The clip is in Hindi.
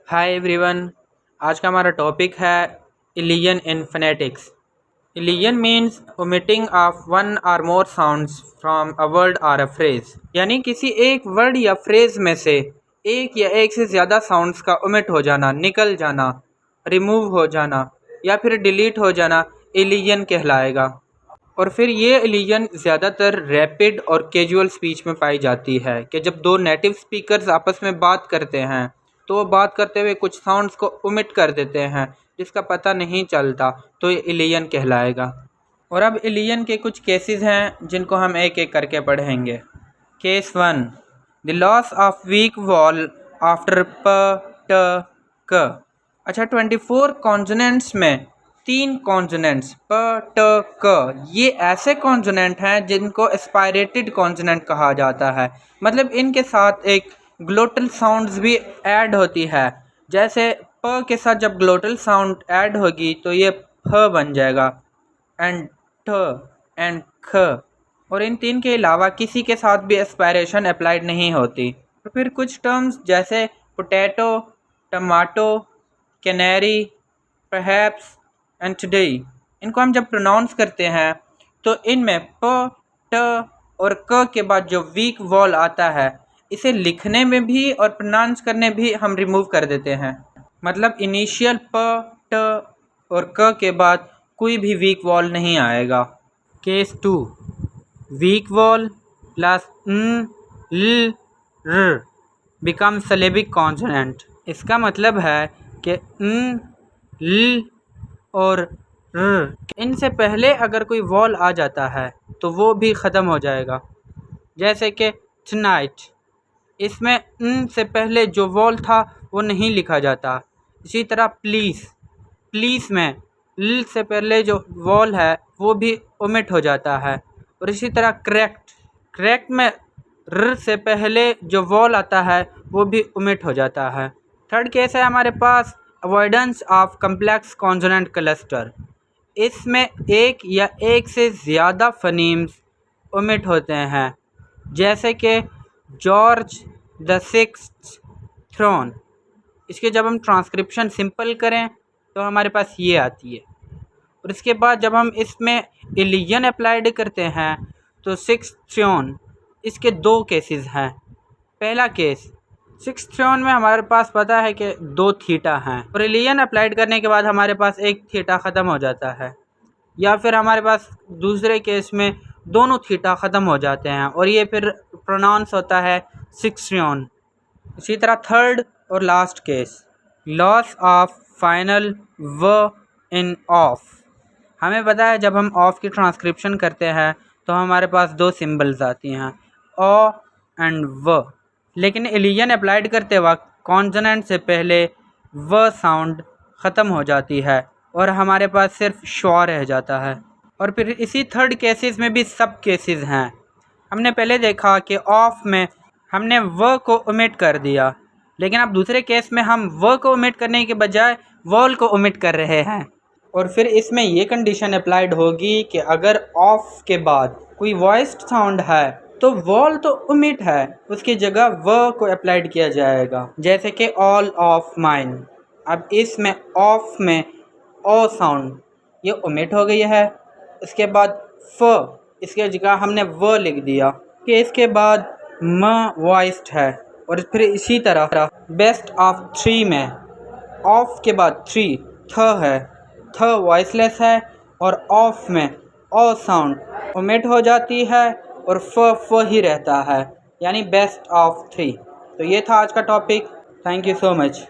Hi everyone. आज का हमारा टॉपिक है elision in phonetics. Elision means omitting of one or more sounds from a word or a phrase, यानी किसी एक वर्ड या फ्रेज में से एक या एक से ज़्यादा साउंड्स का ओमिट हो जाना, निकल जाना, रिमूव हो जाना या फिर डिलीट हो जाना इलियन कहलाएगा। और फिर ये इलियन ज़्यादातर रैपिड और कैजुअल स्पीच में पाई जाती है कि जब दो नेटिव स्पीकर्स आपस में बात करते हैं तो वो बात करते हुए कुछ साउंड्स को ओमिट कर देते हैं जिसका पता नहीं चलता, तो ये इलियन कहलाएगा। और अब इलियन के कुछ केसेस हैं जिनको हम एक एक करके पढ़ेंगे। Case 1, the loss of weak wall after प ट क। अच्छा, 24 कॉन्सोनेंट्स में 3 कॉन्सोनेंट्स प ट क ये ऐसे कॉन्सोनेंट हैं जिनको एस्पायरेटेड कॉन्सोनेंट कहा जाता है। मतलब इनके साथ एक ग्लोटल साउंड्स भी ऐड होती है। जैसे प के साथ जब ग्लोटल साउंड ऐड होगी तो ये फ बन जाएगा, एंड ठ एंड ख। और इन 3 के अलावा किसी के साथ भी एस्पायरेशन अप्लाइड नहीं होती। तो फिर कुछ टर्म्स जैसे potato, tomato, canary, perhaps and today, इनको हम जब प्रोनाउंस करते हैं तो इनमें प ट और क के बाद जो वीक वॉल आता है इसे लिखने में भी और प्रोनाउंस करने भी हम रिमूव कर देते हैं। मतलब इनिशियल प ट और क के बाद कोई भी वीक वॉल नहीं आएगा। केस 2, वीक वॉल प्लस न ल र बिकम सिलेबिक कॉन्सोनेंट। इसका मतलब है कि न ल और र इनसे पहले अगर कोई वॉल आ जाता है तो वो भी ख़त्म हो जाएगा। जैसे कि टुनाइट, इसमें न से पहले जो वॉल था वो नहीं लिखा जाता। इसी तरह प्लीज़, प्लीज़ में ल से पहले जो वॉल है वो भी ओमिट हो जाता है। और इसी तरह करेक्ट, करेक्ट में र से पहले जो वॉल आता है वो भी ओमिट हो जाता है। थर्ड केस है हमारे पास avoidance of complex consonant cluster. इसमें एक या एक से ज़्यादा फनीम्स ओमिट होते हैं। जैसे कि जॉर्ज द सिक्स्थ थ्रोन, इसके जब हम ट्रांसक्रिप्शन सिंपल करें तो हमारे पास ये आती है। और इसके बाद जब हम इसमें इलियन अप्लाइड करते हैं तो सिक्स थ्रोन, इसके 2 केसेस हैं। पहला केस, सिक्स थ्रोन में हमारे पास पता है कि 2 थीटा हैं और इलियन अप्लाइड करने के बाद हमारे पास एक थीटा ख़त्म हो जाता है। या फिर हमारे पास दूसरे केस में दोनों थीटा ख़त्म हो जाते हैं और ये फिर प्रोनाउंस होता है सिक्स थ्रोन। इसी तरह थर्ड और last case, loss of final व इन ऑफ। हमें पता है जब हम ऑफ की ट्रांसक्रिप्शन करते हैं तो हमारे पास 2 सिंबल्स आती हैं, ओ एंड व। लेकिन इलियन अप्लाइड करते वक्त कॉन्सोनेंट से पहले व साउंड ख़त्म हो जाती है और हमारे पास सिर्फ श्वा रह जाता है। और फिर इसी थर्ड केसेस में भी सब केसेस हैं। हमने पहले देखा कि ऑफ में हमने व को ओमिट कर दिया, लेकिन अब दूसरे केस में हम व को ओमिट करने के बजाय वॉल को ओमिट कर रहे हैं। और फिर इसमें ये कंडीशन अप्लाइड होगी कि अगर ऑफ के बाद कोई वॉइस्ड साउंड है तो वॉल तो ओमिट है, उसकी जगह व को अप्लाइड किया जाएगा। जैसे कि ऑल ऑफ माइन। अब इसमें ऑफ में ओ साउंड ये ओमिट हो गई है, इसके बाद फ, इसके जगह हमने व लिख दिया कि इसके बाद म वॉइस्ड है। और फिर इसी तरह बेस्ट ऑफ 3 में ऑफ के बाद 3 थ है, थ वॉइसलेस है और ऑफ में ओ साउंड ओमिट हो जाती है और फ ही रहता है, यानी बेस्ट ऑफ 3। तो ये था आज का topic. Thank you so much.